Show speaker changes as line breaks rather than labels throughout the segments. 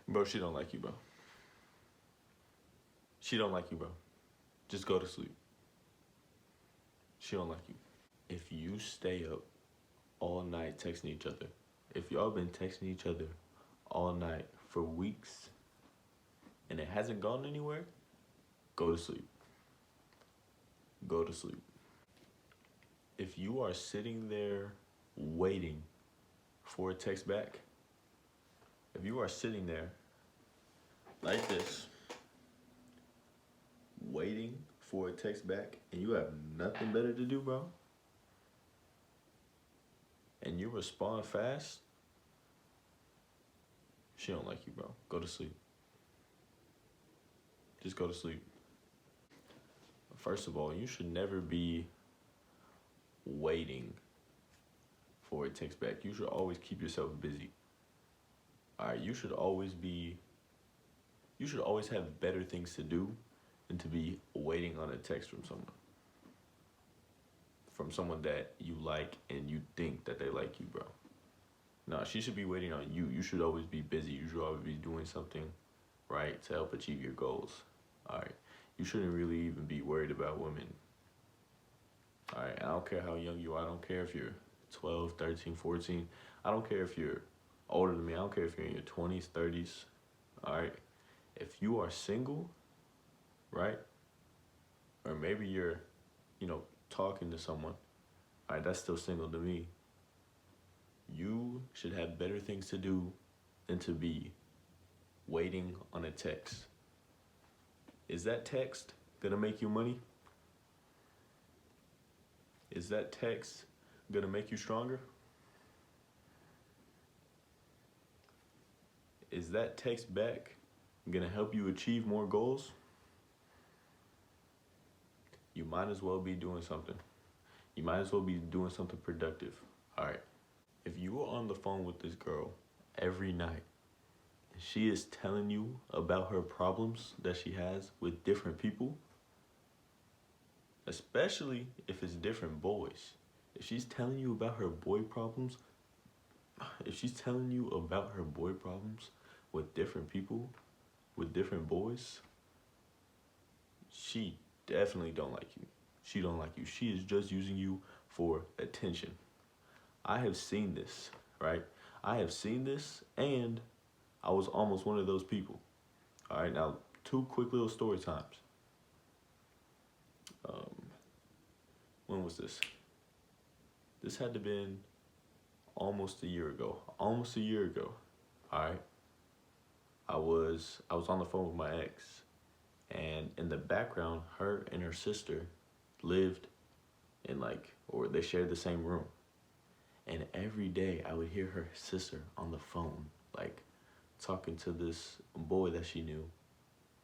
Bro, she don't like you, bro. She don't like you, bro. Just go to sleep. She don't like you. If you stay up all night texting each other, if y'all been texting each other all night for weeks and it hasn't gone anywhere, go to sleep. Go to sleep. If you are sitting there waiting for a text back, if you are sitting there like this, waiting for a text back, and you have nothing better to do, bro, and you respond fast, she don't like you, bro. Go to sleep. Just go to sleep. First of all, you should never be waiting for a text back. You should always keep yourself busy. All right, you should always have better things to do than to be waiting on a text from someone. From someone that you like and you think that they like you, bro. No, she should be waiting on you. You should always be busy. You should always be doing something, right, to help achieve your goals. All right. You shouldn't really even be worried about women. All right. I don't care how young you are. I don't care if you're 12, 13, 14. I don't care if you're older than me. I don't care if you're in your 20s, 30s. All right. If you are single, right, or maybe you're, talking to someone, all right, that's still single to me. You should have better things to do than to be waiting on a text. Is that text gonna make you money? Is that text gonna make you stronger? Is that text back gonna help you achieve more goals? You might as well be doing something. You might as well be doing something productive. All right. If you are on the phone with this girl every night, and she is telling you about her problems that she has with different people, especially if it's different boys, if she's telling you about her boy problems, with different people, with different boys, she definitely don't like you. She don't like you. She is just using you for attention. I have seen this, right? I have seen this, and I was almost one of those people. All right, now, 2 quick little story times. When was this? This had to have been almost a year ago. All right. I was on the phone with my ex, and in the background, her and her sister lived in or they shared the same room. And every day I would hear her sister on the phone, talking to this boy that she knew.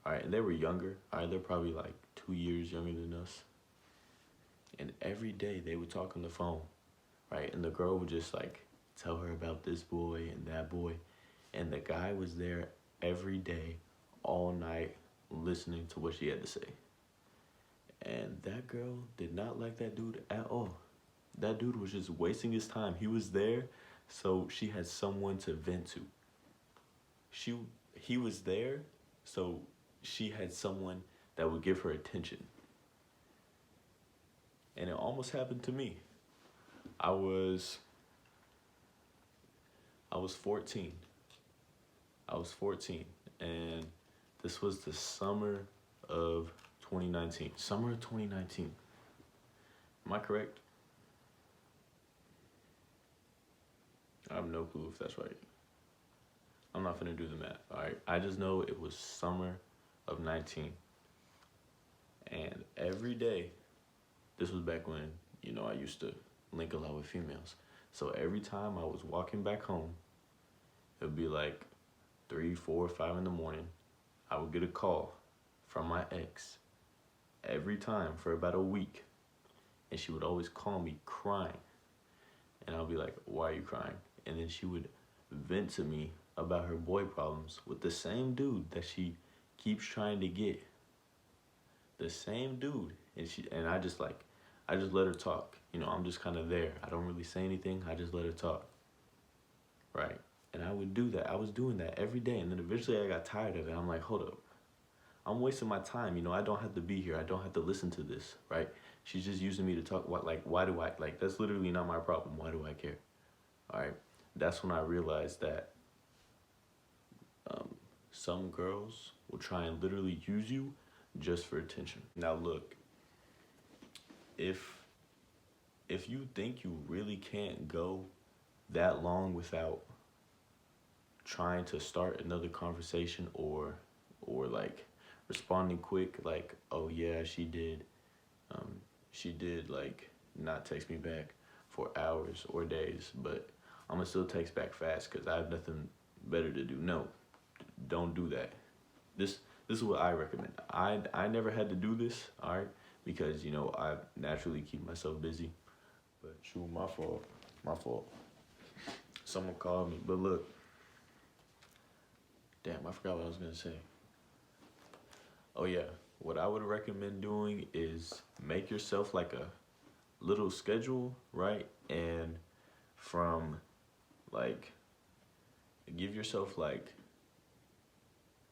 All right, and they were younger. All right, they're probably 2 years younger than us. And every day they would talk on the phone, right? And the girl would just tell her about this boy and that boy. And the guy was there every day, all night, listening to what she had to say. And that girl did not like that dude at all. That dude was just wasting his time. He was there so she had someone to vent to. He was there so she had someone that would give her attention. And it almost happened to me. I was 14. And this was the summer of 2019. Summer of 2019. Am I correct? I have no clue if that's right. I'm not finna do the math, all right? I just know it was summer of 19. And every day, this was back when, I used to link a lot with females. So every time I was walking back home, it would be 3, 4, 5 in the morning. I would get a call from my ex every time for about a week. And she would always call me crying. And I'll be like, why are you crying? And then she would vent to me about her boy problems with the same dude that she keeps trying to get. The same dude. And I just let her talk. I'm just kind of there. I don't really say anything. I just let her talk. Right. And I would do that. I was doing that every day. And then eventually I got tired of it. I'm like, hold up. I'm wasting my time. I don't have to be here. I don't have to listen to this, right? She's just using me to talk. Why do I, that's literally not my problem. Why do I care? All right. That's when I realized that some girls will try and literally use you just for attention. Now, look, if you think you really can't go that long without trying to start another conversation or like responding quick, like, oh yeah, she did like not text me back for hours or days, but I'm gonna still text back fast because I have nothing better to do. No, don't do that. This is what I recommend. I never had to do this, all right, because I naturally keep myself busy. But shoot, my fault. Someone called me, but look, damn, I forgot what I was gonna say. Oh yeah, what I would recommend doing is make yourself like a little schedule, right? And from like, give yourself like,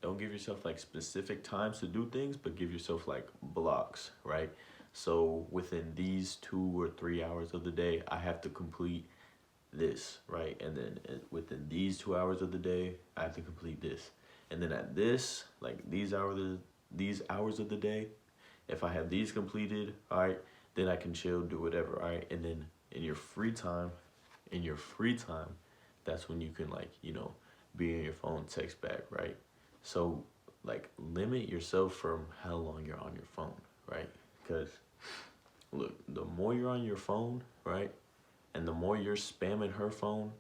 don't give yourself like specific times to do things, but give yourself like blocks, right? So within these 2 or 3 hours of the day, I have to complete this, right? And then within these 2 hours of the day, I have to complete this. And then at this, like these hours of the day, if I have these completed, all right, then I can chill, do whatever, all right? And then in your free time, that's when you can like, be on your phone, text back, right? So like limit yourself from how long you're on your phone, right? Because look, the more you're on your phone, right? And the more you're spamming her phone,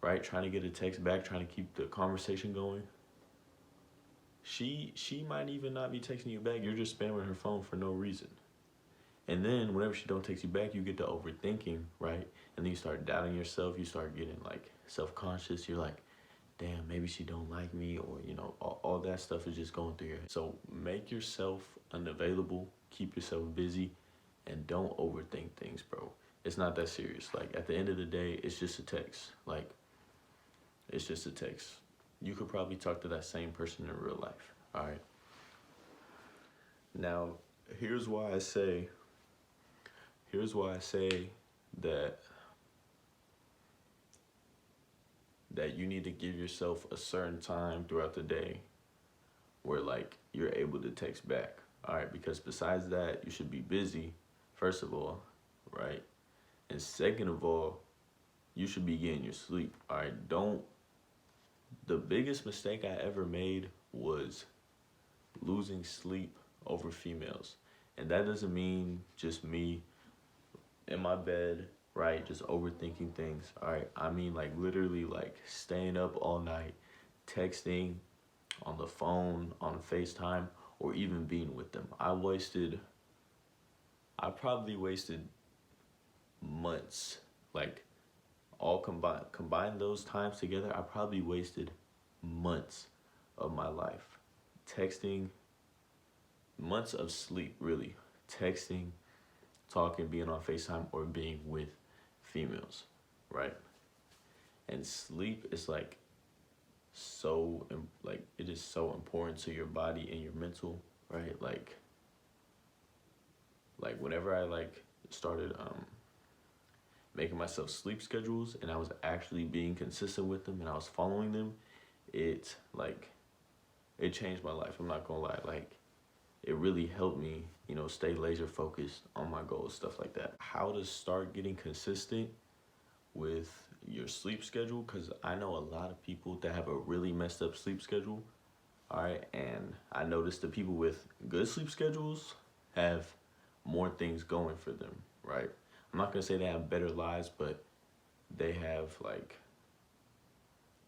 right? Trying to get a text back, trying to keep the conversation going. She might even not be texting you back. You're just spamming her phone for no reason. And then whenever she don't text you back, you get to overthinking, right? And then you start doubting yourself. You start getting like self-conscious. You're like, damn, maybe she don't like me, or all that stuff is just going through your head. So make yourself unavailable, keep yourself busy, and don't overthink things, bro. It's not that serious. Like at the end of the day, it's just a text. Like it's just a text. You could probably talk to that same person in real life. All right. Now, here's why I say that you need to give yourself a certain time throughout the day where like you're able to text back. All right, because besides that, you should be busy, first of all, right? And second of all, you should be getting your sleep. All right, the biggest mistake I ever made was losing sleep over females. And that doesn't mean just me in my bed, right, just overthinking things, all right? I mean like literally like staying up all night, texting, on the phone, on FaceTime, or even being with them. I probably wasted months, like all combine those times together. I probably wasted months of my life texting, months of sleep, really, texting, talking, being on FaceTime, or being with females, right? And sleep is like it is so important to your body and your mental, right? Like whenever I like started making myself sleep schedules and I was actually being consistent with them and I was following them, it changed my life. I'm not gonna lie. Like it really helped me, stay laser focused on my goals, stuff like that. How to start getting consistent with your sleep schedule, because I know a lot of people that have a really messed up sleep schedule, all right? And I noticed the people with good sleep schedules have more things going for them, right? I'm not gonna say they have better lives, but they have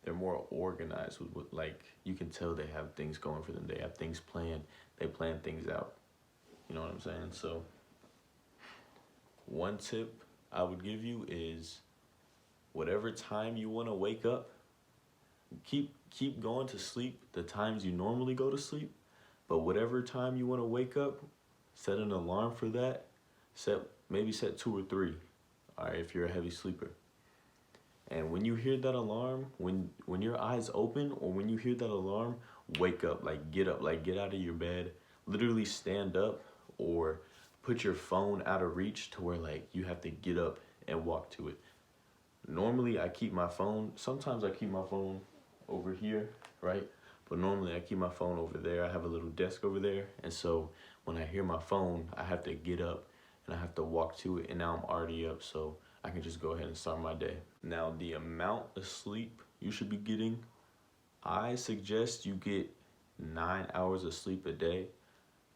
they're more organized with like, you can tell they have things going for them. They have things planned. They plan things out. You know what I'm saying? So one tip I would give you is whatever time you want to wake up, keep going to sleep the times you normally go to sleep, but whatever time you want to wake up, set an alarm for that. Maybe set 2 or 3, all right, if you're a heavy sleeper. And when you hear that alarm, when your eyes open or when you hear that alarm, wake up, like get up, like get out of your bed, literally stand up or put your phone out of reach to where like you have to get up and walk to it. Normally I keep my phone, sometimes I keep my phone over here, right? But normally I keep my phone over there. I have a little desk over there. And so when I hear my phone, I have to get up and I have to walk to it. And now I'm already up, so I can just go ahead and start my day. Now, the amount of sleep you should be getting, I suggest you get 9 hours of sleep a day.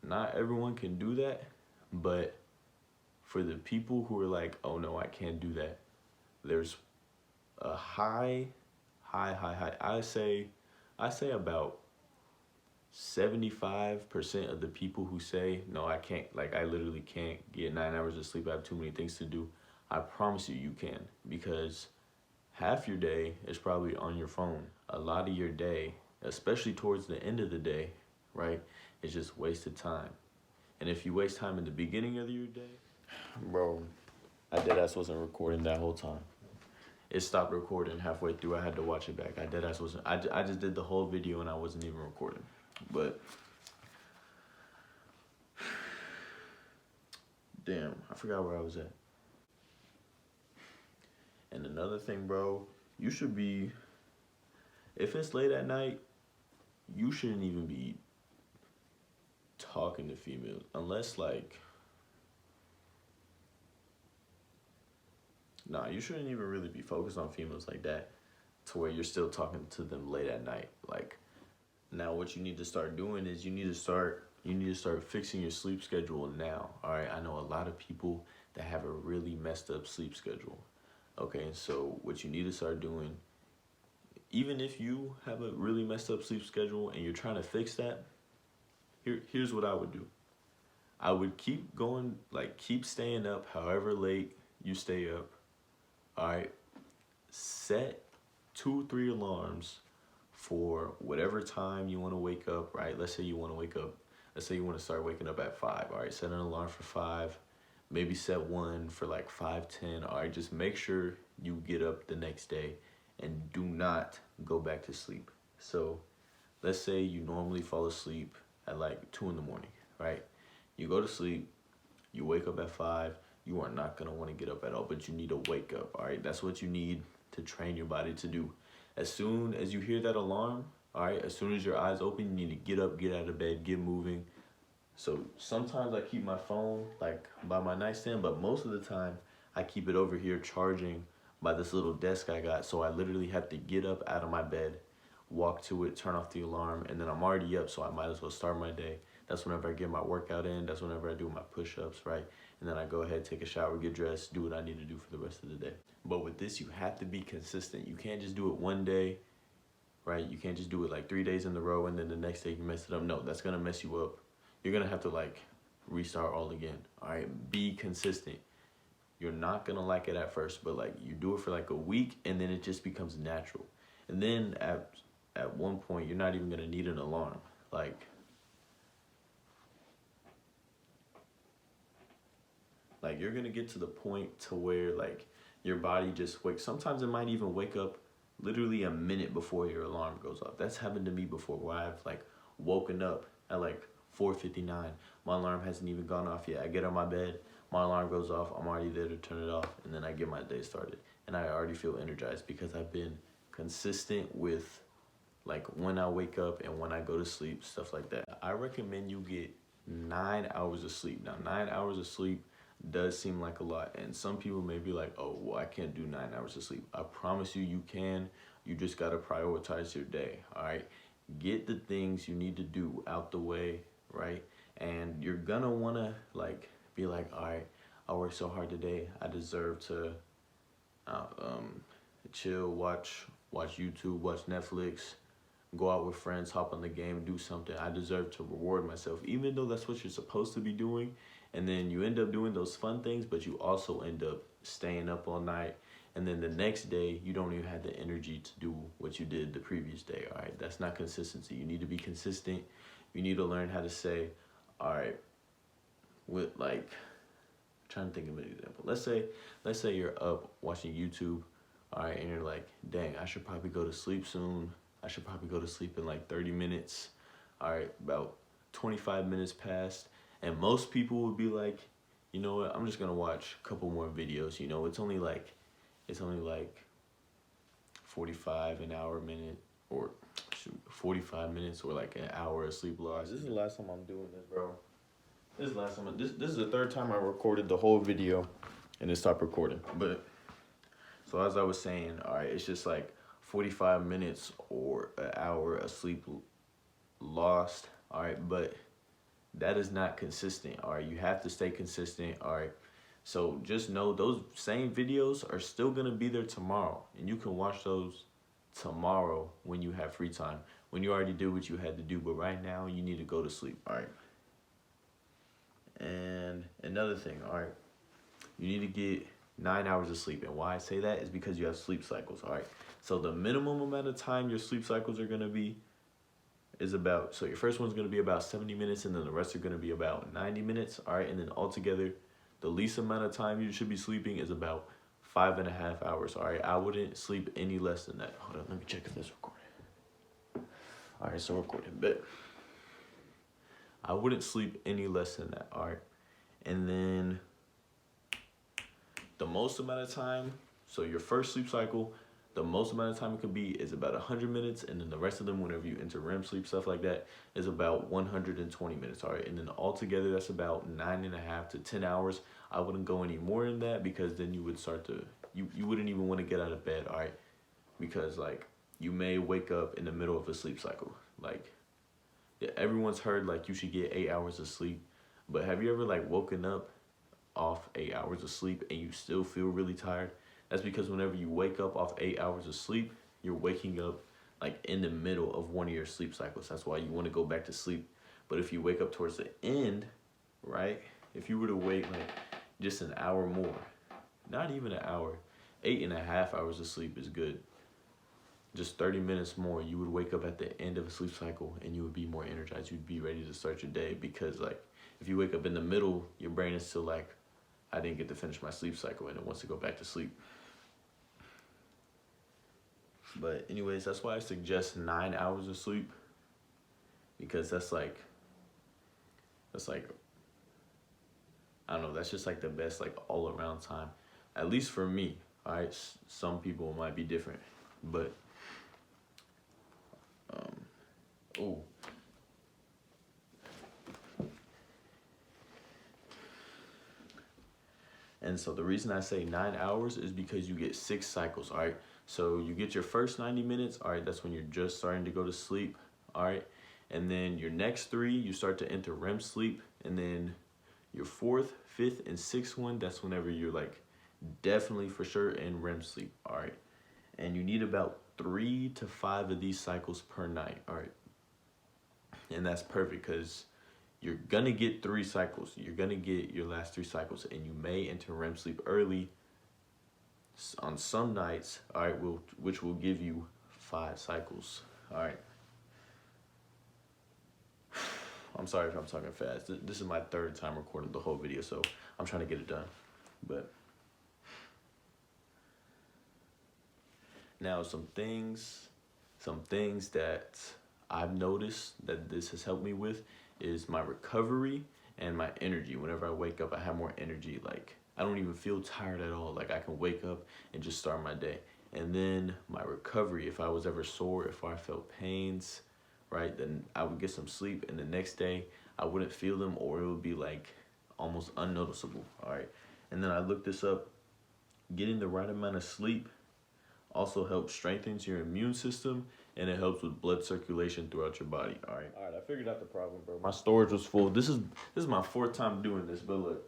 Not everyone can do that, but for the people who are like, oh no, I can't do that, there's a high. I say about 75% of the people who say, no, I can't, like I literally can't get 9 hours of sleep, I have too many things to do. I promise you, you can, because half your day is probably on your phone. A lot of your day, especially towards the end of the day, right, is just wasted time. And if you waste time in the beginning of your day, bro, I deadass wasn't recording that whole time. It stopped recording halfway through. I had to watch it back. I deadass wasn't. I just did the whole video and I wasn't even recording. But damn, I forgot where I was at. And another thing, bro, you should be, if it's late at night, you shouldn't even be talking to females unless like, nah, you shouldn't even really be focused on females like that to where you're still talking to them late at night. Like, now what you need to start doing is you need to start fixing your sleep schedule now. All right, I know a lot of people that have a really messed up sleep schedule. Okay, so what you need to start doing, even if you have a really messed up sleep schedule and you're trying to fix that, here's what I would do. I would keep going, like keep staying up however late you stay up. All right, set 2-3 alarms for whatever time you want to wake up, right? Let's say you want to wake up, let's say you want to start waking up at 5. All right, set an alarm for 5. Maybe set one for like 5:10. All right, just make sure you get up the next day and do not go back to sleep. So let's say you normally fall asleep at like 2 in the morning, right? You go to sleep, you wake up at 5, you are not gonna want to get up at all, but you need to wake up, all right? That's what you need to train your body to do. As soon as you hear that alarm, all right, as soon as your eyes open, you need to get up, get out of bed, get moving. So sometimes I keep my phone like by my nightstand, but most of the time I keep it over here charging by this little desk I got. So I literally have to get up out of my bed, walk to it, turn off the alarm, and then I'm already up, so I might as well start my day. That's whenever I get my workout in. That's whenever I do my push-ups, right? And then I go ahead, take a shower, get dressed, do what I need to do for the rest of the day. But with this, you have to be consistent. You can't just do it one day, right? You can't just do it like 3 days in a row and then the next day you mess it up. No, that's gonna mess you up. You're gonna have to like restart all again. All right, be consistent. You're not gonna like it at first, but like you do it for like a week and then it just becomes natural. And then at one point you're not even gonna need an alarm. Like you're gonna get to the point to where like your body just wakes. Sometimes it might even wake up literally a minute before your alarm goes off. That's happened to me before, where I've like woken up at like 4:59. My alarm hasn't even gone off yet. I get out of my bed, my alarm goes off, I'm already there to turn it off, and then I get my day started. And I already feel energized because I've been consistent with like when I wake up and when I go to sleep, stuff like that. I recommend you get 9 hours of sleep. Now, 9 hours of sleep does seem like a lot, and some people may be like, oh, well, I can't do 9 hours of sleep. I promise you, you can. You just got to prioritize your day, all right? Get the things you need to do out the way, right? And you're gonna want to like be like, all right, I worked so hard today, I deserve to chill, watch YouTube, watch Netflix, go out with friends, hop on the game, do something. I deserve to reward myself, even though that's what you're supposed to be doing. And then you end up doing those fun things, but you also end up staying up all night. And then the next day, you don't even have the energy to do what you did the previous day, all right? That's not consistency. You need to be consistent. You need to learn how to say, all right, with like, I'm trying to think of an example. Let's say you're up watching YouTube, all right, and you're like, dang, I should probably go to sleep soon. I should probably go to sleep in like 30 minutes. All right, about 25 minutes passed, and most people would be like, you know what, I'm just gonna watch a couple more videos. You know, it's only like 45 an hour minute, or shoot, 45 minutes or like an hour of sleep loss. This is the last time I'm doing this, bro. This is the last time. This is the third time I recorded the whole video, and it stopped recording. But so as I was saying, all right, it's just like 45 minutes or an hour of sleep lost. All right, but that is not consistent. All right, you have to stay consistent. All right, so just know those same videos are still gonna be there tomorrow, and you can watch those tomorrow when you have free time, when you already did what you had to do. But right now, you need to go to sleep. All right. And another thing, all right, you need to get 9 hours of sleep. And why I say that is because you have sleep cycles. All right. So the minimum amount of time your sleep cycles are gonna be is about, so your first one's gonna be about 70 minutes, and then the rest are gonna be about 90 minutes. All right, and then altogether, the least amount of time you should be sleeping is about 5.5 hours. All right, I wouldn't sleep any less than that. Hold on, let me check if this recorded. All right, so recording, but I wouldn't sleep any less than that. All right, and then the most amount of time, so your first sleep cycle, the most amount of time it could be is about 100 minutes, and then the rest of them, whenever you enter REM sleep, stuff like that, is about 120 minutes. All right, and then altogether, that's about 9.5 to 10 hours. I wouldn't go any more than that, because then you would start to, you wouldn't even want to get out of bed. All right, because like you may wake up in the middle of a sleep cycle. Like, yeah, everyone's heard like you should get 8 hours of sleep, but have you ever like woken up off 8 hours of sleep and you still feel really tired? That's because whenever you wake up off 8 hours of sleep, you're waking up like in the middle of one of your sleep cycles. That's why you want to go back to sleep. But if you wake up towards the end, right? If you were to wait like just an hour more, not even an hour, 8.5 hours of sleep is good. Just 30 minutes more, you would wake up at the end of a sleep cycle and you would be more energized. You'd be ready to start your day, because like if you wake up in the middle, your brain is still like, I didn't get to finish my sleep cycle, and it wants to go back to sleep. But anyways, that's why I suggest 9 hours of sleep, because that's like, I don't know, that's just like the best like all around time, at least for me. All right, some people might be different, but oh. And so the reason I say 9 hours is because you get 6 cycles, all right? So you get your first 90 minutes, all right, that's when you're just starting to go to sleep, all right? And then your next 3, you start to enter REM sleep. And then your 4th, 5th, and 6th one, that's whenever you're like definitely for sure in REM sleep, all right? And you need about 3 to 5 of these cycles per night, all right? And that's perfect, because you're gonna get 3 cycles. You're gonna get your last 3 cycles, and you may enter REM sleep early on some nights, all right, which will give you 5 cycles, all right? I'm sorry if I'm talking fast. This is my 3rd time recording the whole video, so I'm trying to get it done. But now some things that I've noticed that this has helped me with is my recovery and my energy. Whenever I wake up, I have more energy. Like, I don't even feel tired at all. Like, I can wake up and just start my day. And then my recovery, if I was ever sore, if I felt pains, right, then I would get some sleep, and the next day I wouldn't feel them, or it would be like almost unnoticeable, all right? And then I looked this up. Getting the right amount of sleep also helps strengthens your immune system, and it helps with blood circulation throughout your body. All right, I figured out the problem, bro. My storage was full. This is my 4th time doing this, but look,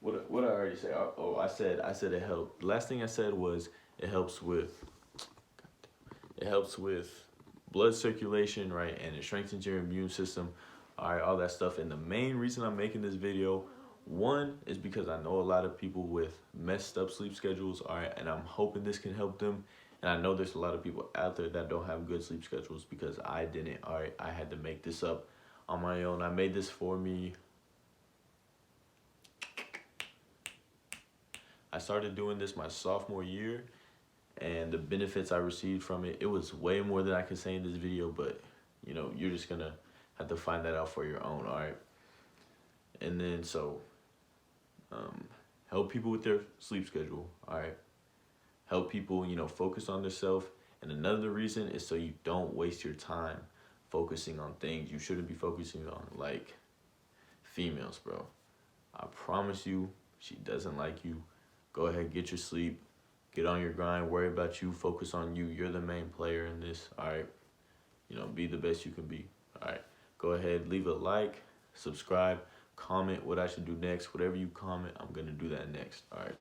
what I already say. Oh, I said it helped. The last thing I said was it helps with blood circulation, right? And it strengthens your immune system. All right, all that stuff. And the main reason I'm making this video, one, is because I know a lot of people with messed up sleep schedules, all right, and I'm hoping this can help them. And I know there's a lot of people out there that don't have good sleep schedules, because I didn't, all right? I had to make this up on my own. I made this for me. I started doing this my sophomore year, and the benefits I received from it. It was way more than I could say in this video, but you know, you're just gonna have to find that out for your own, all right? And then help people with their sleep schedule, all right? Help people, you know, focus on themselves. And another reason is so you don't waste your time focusing on things you shouldn't be focusing on, like females, bro. I promise you, she doesn't like you. Go ahead, get your sleep, get on your grind, worry about you, focus on you. You're the main player in this, all right? You know, be the best you can be, all right? Go ahead, leave a like, subscribe, comment what I should do next. Whatever you comment, I'm gonna do that next, all right?